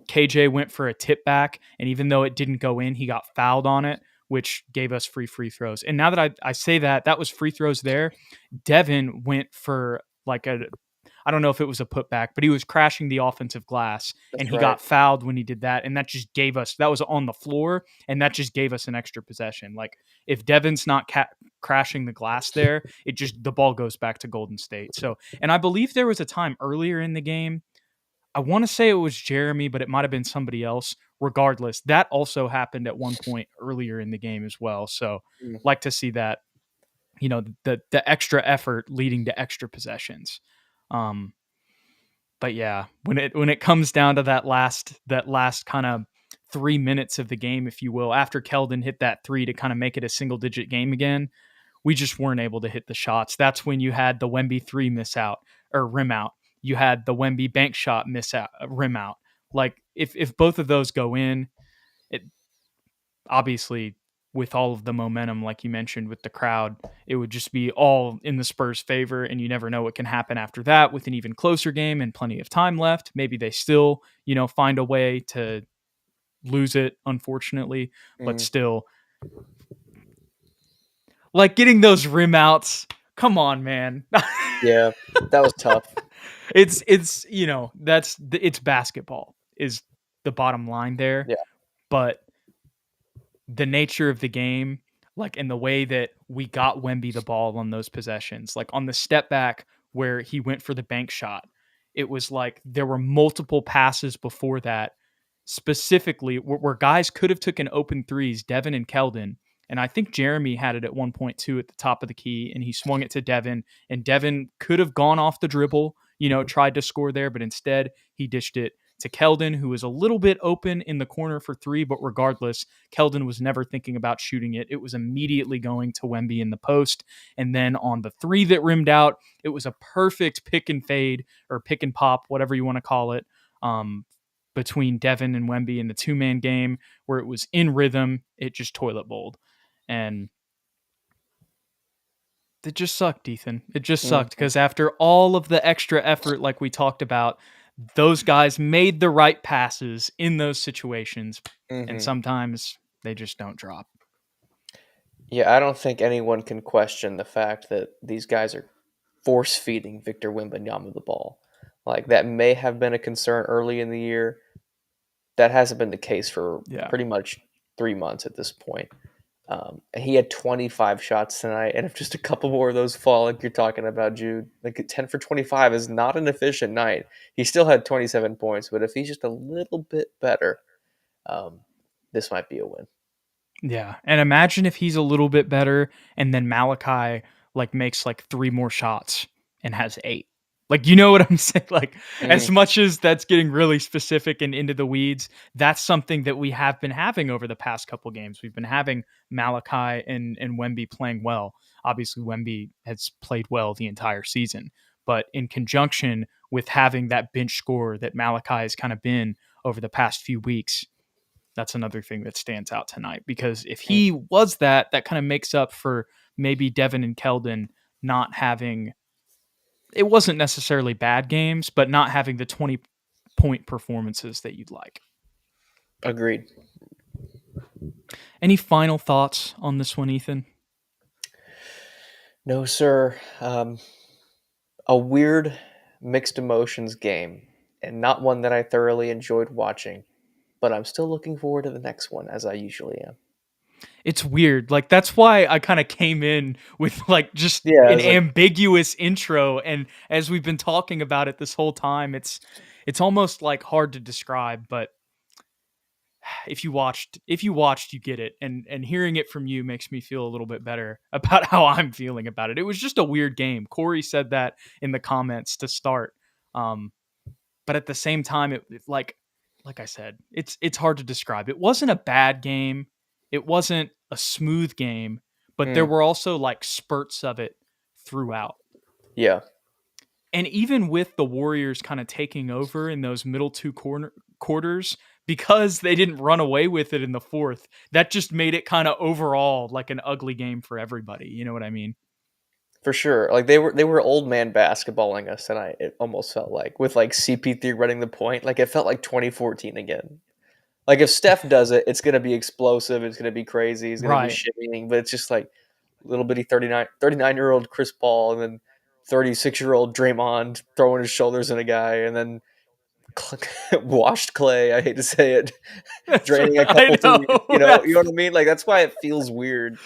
KJ went for a tip back, and even though it didn't go in, he got fouled on it, which gave us free throws. And now that I say that, that was free throws there. Devin went for like a I don't know if it was a putback, but he was crashing the offensive glass and that's he right. got fouled when he did that. And that just gave us, that was on the floor and that just gave us an extra possession. Like if Devin's not crashing the glass there, it just, the ball goes back to Golden State. So, and I believe there was a time earlier in the game, I want to say it was Jeremy, but it might have been somebody else. Regardless, that also happened at one point earlier in the game as well. So, Mm, like to see that, the extra effort leading to extra possessions. Um, but yeah, when it comes down to that last kind of 3 minutes of the game, if you will, after Keldon hit that three to kind of make it a single digit game again, we just weren't able to hit the shots. That's when you had the Wemby three miss out or rim out. You had the Wemby bank shot miss out, rim out. Like if both of those go in, it obviously with all of the momentum, like you mentioned with the crowd, it would just be all in the Spurs' favor, and you never know what can happen after that with an even closer game and plenty of time left. Maybe they still, find a way to lose it, unfortunately, but mm, still, like getting those rim outs. Come on, man. yeah, that was tough. It's basketball is the bottom line there, Yeah. but the nature of the game, like in the way that we got Wemby the ball on those possessions, like on the step back where he went for the bank shot, it was like there were multiple passes before that, specifically where guys could have taken open threes, Devin and Keldon. And I think Jeremy had it at one point too at the top of the key, and he swung it to Devin, and Devin could have gone off the dribble, tried to score there, but instead he dished it to Keldon, who was a little bit open in the corner for three, but regardless, Keldon was never thinking about shooting it. It was immediately going to Wemby in the post. And then on the three that rimmed out, it was a perfect pick and fade or pick and pop, whatever you want to call it, between Devin and Wemby in the two-man game where it was in rhythm. It just toilet bowled. And it just sucked, Ethan. It just sucked Mhm, because after all of the extra effort, like we talked about, those guys made the right passes in those situations, and mhm. sometimes they just don't drop. Yeah, I don't think anyone can question the fact that these guys are force feeding Victor Wembanyama the ball. Like that may have been a concern early in the year. That hasn't been the case for Yeah. pretty much 3 months at this point. He had 25 shots tonight, and if just a couple more of those fall, like you're talking about, Jude, like 10 for 25 is not an efficient night. He still had 27 points, but if he's just a little bit better, um, this might be a win. Yeah. And imagine if he's a little bit better and then Malachi like makes like three more shots and has eight. Like, you know what I'm saying? Like, as Mhm, much as that's getting really specific and into the weeds, that's something that we have been having over the past couple games. We've been having Malachi and Wemby playing well. Obviously, Wemby has played well the entire season, but in conjunction with having that bench score that Malachi has kind of been over the past few weeks, that's another thing that stands out tonight because if mm, he was that kind of makes up for maybe Devin and Keldon not having, it wasn't necessarily bad games, but not having the 20-point performances that you'd like. agreed. Any final thoughts on this one, Ethan? No, sir. A weird mixed emotions game, and not one that I thoroughly enjoyed watching, but I'm still looking forward to the next one, as I usually am. It's weird. Like that's why I kind of came in with like just Yeah, an it's like ambiguous intro, and as we've been talking about it this whole time, it's almost like hard to describe, but if you watched, you get it. And hearing it from you makes me feel a little bit better about how I'm feeling about it. It was just a weird game. Corey said that in the comments to start. Um, but at the same time, like I said, it's hard to describe. It wasn't a bad game. It wasn't a smooth game, but there Mm, were also like spurts of it throughout. yeah, And even with the Warriors kind of taking over in those middle quarters, because they didn't run away with it in the fourth, that just made it kind of overall like an ugly game for everybody. You know what I mean? for sure. Like they were old man basketballing us, and it almost felt like with like CP3 running the point, like it felt like 2014 again. Like if Steph does it, it's gonna be explosive. It's gonna be crazy. He's gonna be Right. shimmying, but it's just like little bitty 39-year-old Chris Paul, and then 36-year-old Draymond throwing his shoulders in a guy, and then washed Clay. I hate to say it, draining a I couple know. threes. You know what I mean? Like that's why it feels weird.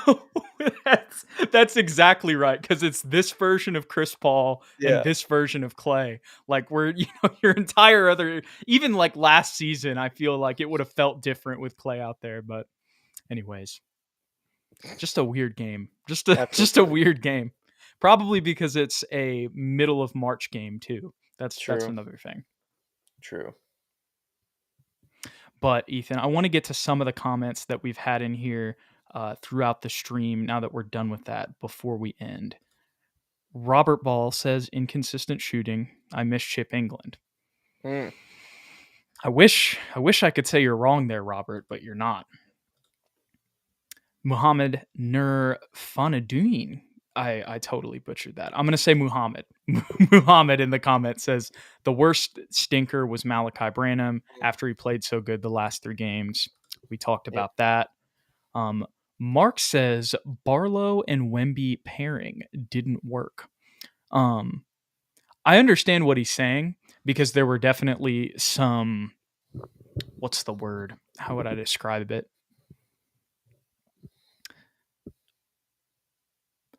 No, that's exactly right, because it's this version of Chris Paul and Yeah, this version of Clay. Like where your entire other, even like last season, I feel like it would have felt different with Clay out there. But anyways, just a weird game. Just a absolutely weird game. Probably because it's a middle of March game too. That's true. another thing. True. But Ethan, I want to get to some of the comments that we've had in here throughout the stream. Now that we're done with that, before we end, Robert Ball says inconsistent shooting. I miss Chip England. Mm, I wish I could say you're wrong there, Robert, but you're not. Muhammad Nur Fanadun. I totally butchered that. I'm going to say Muhammad. Muhammad in the comments says the worst stinker was Malachi Branham after he played so good the last 3 games. We talked yep. about that. Um, Mark says Barlow and Wemby pairing didn't work. Um, I understand what he's saying because there were definitely some, what's the word? How would I describe it?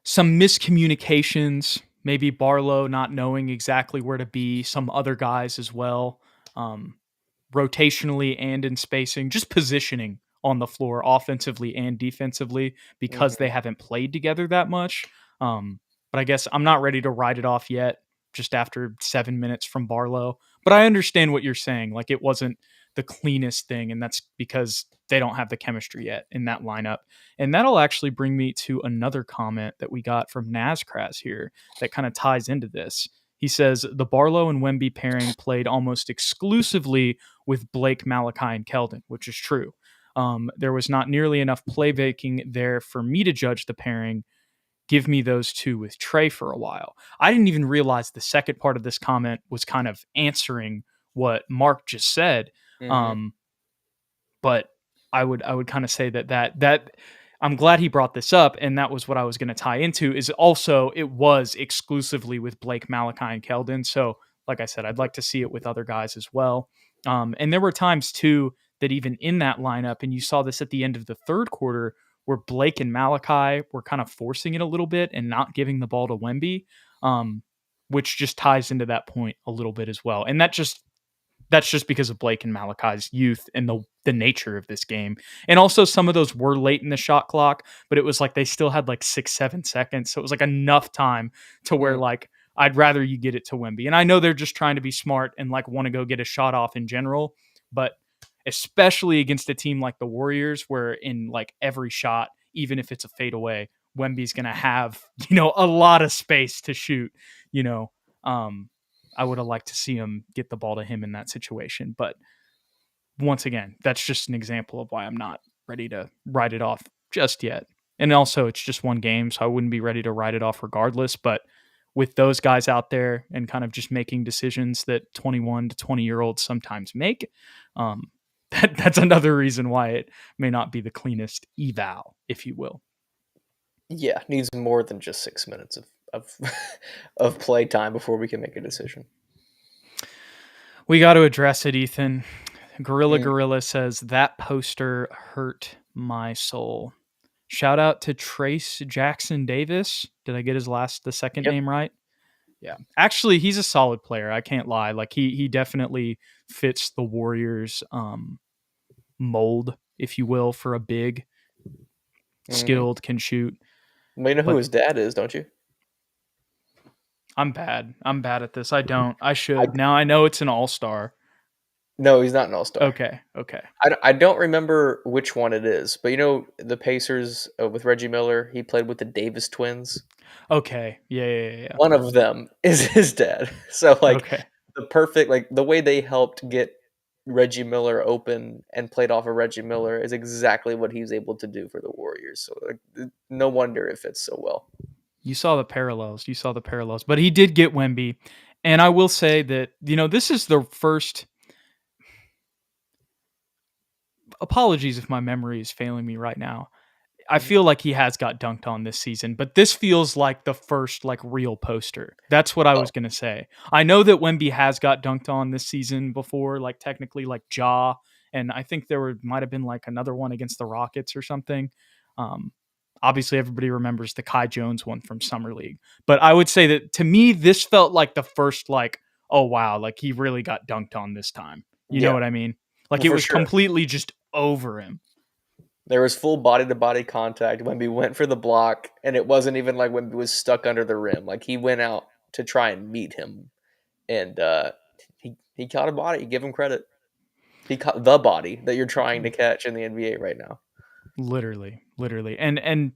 Some miscommunications, maybe Barlow not knowing exactly where to be, some other guys as well, um, rotationally and in spacing, just positioning on the floor offensively and defensively because Hmm. they haven't played together that much. But I guess I'm not ready to write it off yet, just after 7 minutes from Barlow. But I understand what you're saying. Like it wasn't the cleanest thing, and that's because they don't have the chemistry yet in that lineup. And that'll actually bring me to another comment that we got from Nazcraz here that kind of ties into this. He says the Barlow and Wemby pairing played almost exclusively with Blake, Malachi, and Keldon, which is true. There was not nearly enough playmaking there for me to judge the pairing. Give me those two with Trey for a while. I didn't even realize the second part of this comment was kind of answering what Mark just said. Hmm. Um, but I would kind of say that I'm glad he brought this up, and that was what I was going to tie into. Is also it was exclusively with Blake, Malachi, and Keldon. So, like I said, I'd like to see it with other guys as well. And there were times too that even in that lineup, and you saw this at the end of the third quarter, where Blake and Malachi were kind of forcing it a little bit and not giving the ball to Wemby, um, which just ties into that point a little bit as well. And that's just because of Blake and Malachi's youth and the nature of this game. And also some of those were late in the shot clock, but it was like they still had like 6-7 seconds. So it was like enough time to where Mm. like I'd rather you get it to Wemby. And I know they're just trying to be smart and like want to go get a shot off in general, but especially against a team like the Warriors, where in like every shot, even if it's a fadeaway, Wemby's gonna have, a lot of space to shoot, you know. Um, I would have liked to see him get the ball to him in that situation. But once again, that's just an example of why I'm not ready to write it off just yet. And also, it's just one game, so I wouldn't be ready to write it off regardless. But with those guys out there and kind of just making decisions that 21 to 20-year-olds sometimes make, um, that's another reason why it may not be the cleanest eval, if you will. Yeah, needs more than just 6 minutes of of play time before we can make a decision. We got to address it, Ethan. Mm. Guerilla says that poster hurt my soul. Shout out to Trace Jackson Davis. Did I get the second Yep. name right? Yeah. Actually, he's a solid player. I can't lie. Like he definitely fits the Warriors mold, if you will, for a big, Mhm. skilled, can shoot. Well, you know who But his dad is, don't you? I'm bad. I'm bad at this. I don't. I I should. Now I know it's an all-star. No, he's not an all-star. Okay. Okay. I don't remember which one it is, but you know the Pacers with Reggie Miller, he played with the Davis twins. Okay. Yeah. Yeah. Yeah. One of them is his dad. So Yeah. like Okay. the perfect like the way they helped get Reggie Miller open and played off of Reggie Miller is exactly what he's able to do for the Warriors. So like, no wonder it fits so well. You saw the parallels. You saw the parallels. But he did get Wemby. And I will say that, this is the first. Apologies if my memory is failing me right now. I Mhm. feel like he has got dunked on this season, but this feels like the first like real poster. That's what I Oh, was gonna say. I know that Wemby has got dunked on this season before, like technically like Ja, and I think might have been like another one against the Rockets or something. Um, Obviously, everybody remembers the Kai Jones one from Summer League, but I would say that to me, this felt like the first like, oh wow, like he really got dunked on this time. You know yeah. what I mean? Like Well, it for was sure. completely just over him. There was full body to body contact. Wemby went for the block, and it wasn't even like Wemby was stuck under the rim. Like he went out to try and meet him, and he caught a body. Give him credit. He caught the body that you're trying to catch in the NBA right now. Literally, literally. And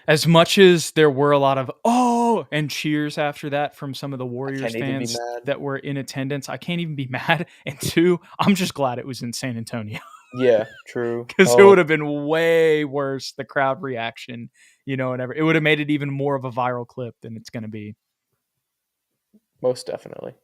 as much as there were a lot of oh and cheers after that from some of the I Warriors can't even be fans mad. that were in attendance, I can't even be mad. And two, I'm just glad it was in San Antonio Yeah, true. because it Oh, would have been way worse, the crowd reaction, whatever. It would have made it even more of a viral clip than it's going to be. most definitely.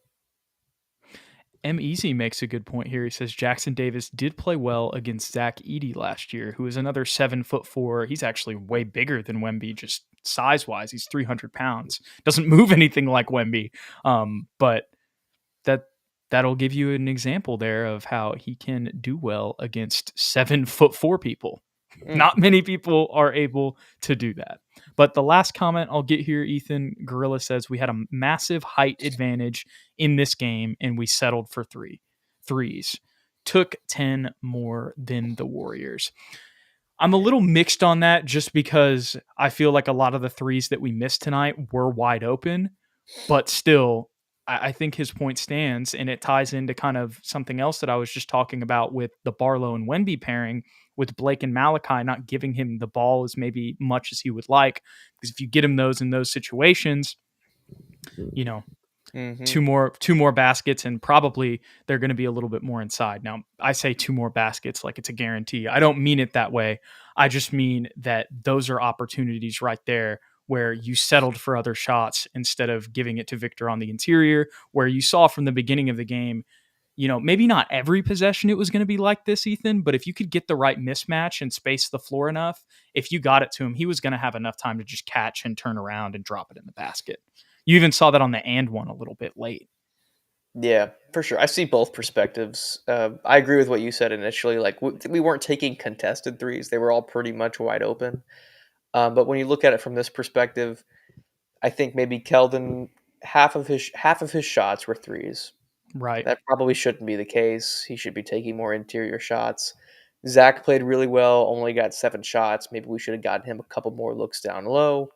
M. Easy makes a good point here. He says Jackson Davis did play well against Zach Edey last year, who is another 7'4". He's actually way bigger than Wemby, just size wise. He's 300 pounds. Doesn't move anything like Wemby, but that that'll give you an example there of how he can do well against 7'4" people. Mm, Not many people are able to do that. But the last comment I'll get here, Ethan, Guerilla says we had a massive height advantage in this game and we settled for threes. Took 10 more than the Warriors. I'm a little mixed on that just because I feel like a lot of the threes that we missed tonight were wide open, but still, I think his point stands, and it ties into kind of something else that I was just talking about with the Barlow and Wemby pairing, with Blake and Malachi not giving him the ball as maybe much as he would like. Because if you get him those in those situations, you know, hmm two more baskets, and probably they're going to be a little bit more inside. Now, I say two more baskets like it's a guarantee. I don't mean it that way. I just mean that those are opportunities right there where you settled for other shots instead of giving it to Victor on the interior, where you saw from the beginning of the game, maybe not every possession it was going to be like this, Ethan, but if you could get the right mismatch and space the floor enough, if you got it to him, he was going to have enough time to just catch and turn around and drop it in the basket. You even saw that on the and one a little bit late. Yeah, for sure. I see both perspectives. I agree with what you said initially. Like we weren't taking contested threes; they were all pretty much wide open. But when you look at it from this perspective, I think maybe Keldon half of his shots were threes. Right. That probably shouldn't be the case. He should be taking more interior shots. Zach played really well, only got 7 shots. Maybe we should have gotten him a couple more looks down low.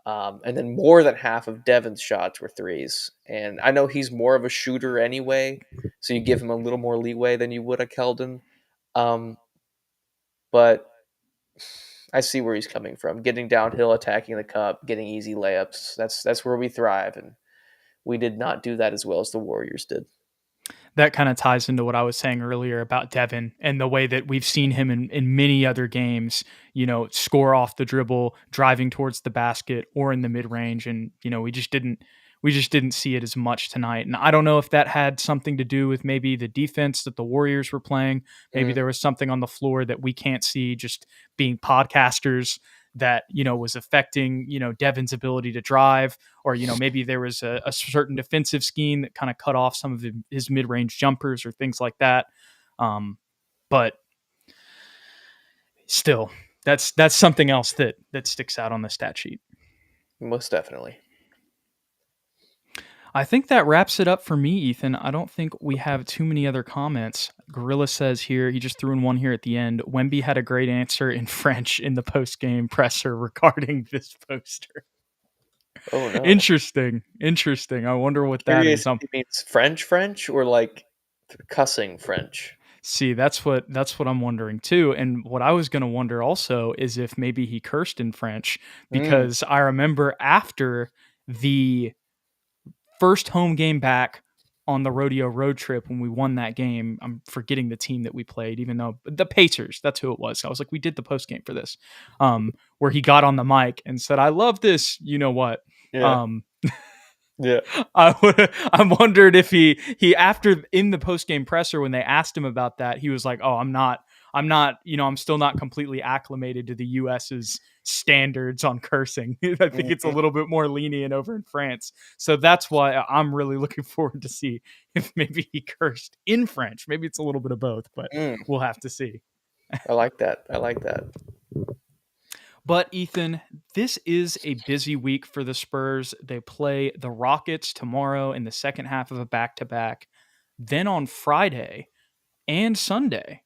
And then more than half of Devin's shots were threes. And I know he's more of a shooter anyway, so you give him a little more leeway than you would a Keldon. Um, but I see where he's coming from. Getting downhill, attacking the cup, getting easy layups. That's where we thrive, and we did not do that as well as the Warriors did. That kind of ties into what I was saying earlier about Devin and the way that we've seen him in many other games, score off the dribble, driving towards the basket or in the mid range. And, we just didn't see it as much tonight. And I don't know if that had something to do with maybe the defense that the Warriors were playing. Maybe Mm, there was something on the floor that we can't see just being podcasters that, was affecting, Devin's ability to drive, or, maybe there was a certain defensive scheme that kind of cut off some of his mid-range jumpers or things like that. But still, that's something else that sticks out on the stat sheet. most definitely. I think that wraps it up for me, Ethan. I don't think we have too many other comments. Guerilla says here, he just threw in one here at the end. Wemby had a great answer in French in the post-game presser regarding this poster. Oh no. Interesting. I wonder what that Curious is. if he means French or like cussing French. See, that's what I'm wondering too. And what I was going to wonder also is if maybe he cursed in French, Mm. because I remember after the first home game back on the rodeo road trip when we won that game, I'm forgetting the team that we played, even though the Pacers, that's who it was. I was like, we did the post game for this, where he got on the mic and said, "I love this. You know what?" Yeah. Um, Yeah. I wondered if he after in the post game presser when they asked him about that, he was like, "Oh, I'm not, I'm still not completely acclimated to the U.S.'s standards on cursing. I think it's a Mhm. little bit more lenient over in France." So that's why I'm really looking forward to see if maybe he cursed in French. Maybe it's a little bit of both, but Mm. we'll have to see. I like that. I like that. But Ethan, this is a busy week for the Spurs. They play the Rockets tomorrow in the second half of a back-to-back. Then on Friday and Sunday,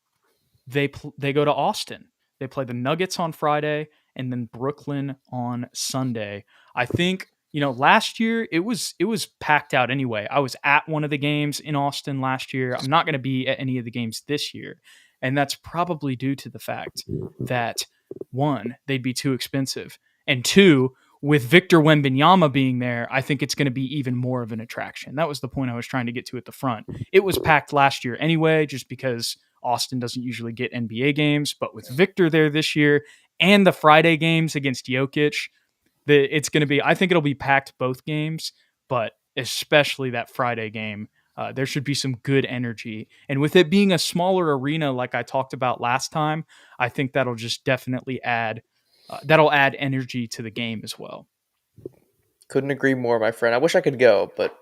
they go to Austin. They play the Nuggets on Friday and then Brooklyn on Sunday. I think, last year it was packed out anyway. I was at one of the games in Austin last year. I'm not going to be at any of the games this year. And that's probably due to the fact that one, they'd be too expensive. And two, with Victor Wembanyama being there, I think it's going to be even more of an attraction. That was the point I was trying to get to at the front. It was packed last year anyway, just because Austin doesn't usually get NBA games, but with Victor there this year and the Friday games against Jokic, it's going to be, I think it'll be packed both games, but especially that Friday game. There should be some good energy. And with it being a smaller arena, like I talked about last time, I think that'll just definitely that'll add energy to the game as well. Couldn't agree more, my friend. I wish I could go, but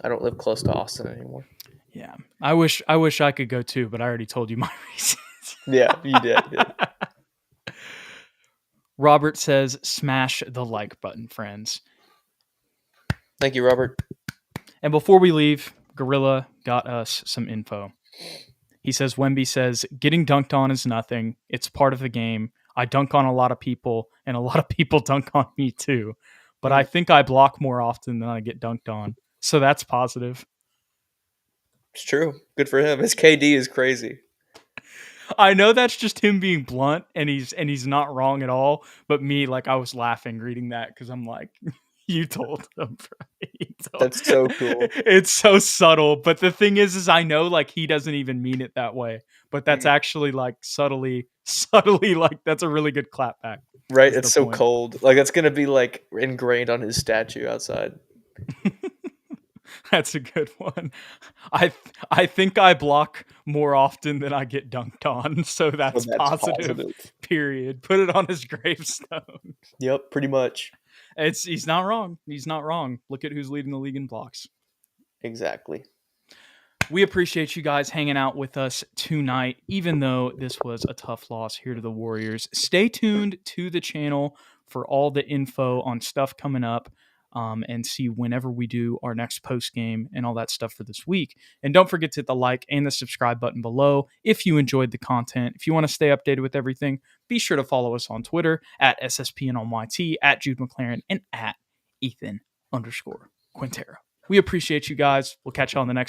I don't live close to Austin anymore. Yeah. I wish I could go too, but I already told you my reasons. Yeah, you did. Robert says, smash the like button, friends. Thank you, Robert. And before we leave, Guerilla got us some info. He says, Wemby says, getting dunked on is nothing. It's part of the game. I dunk on a lot of people, and a lot of people dunk on me too. But I think I block more often than I get dunked on. So that's positive. It's true. Good for him. His KD is crazy. I know that's just him being blunt, and he's not wrong at all. But me, like, I was laughing reading that because I'm like, you told him. That's so cool. It's so subtle. But the thing is I know like he doesn't even mean it that way. But that's actually like subtly, like that's a really good clapback. Right? It's so cold. Like that's gonna be like ingrained on his statue outside. That's a good one. I think I block more often than I get dunked on, so that's positive. Period. Put it on his gravestone. Yep, pretty much. He's not wrong. He's not wrong. Look at who's leading the league in blocks. Exactly. We appreciate you guys hanging out with us tonight, even though this was a tough loss here to the Warriors. Stay tuned to the channel for all the info on stuff coming up. And see whenever we do our next post game and all that stuff for this week. And don't forget to hit the like and the subscribe button below if you enjoyed the content. If you want to stay updated with everything, be sure to follow us on Twitter at SSPN at Jude McLaren, and at Ethan_Quintero. We appreciate you guys. We'll catch you on the next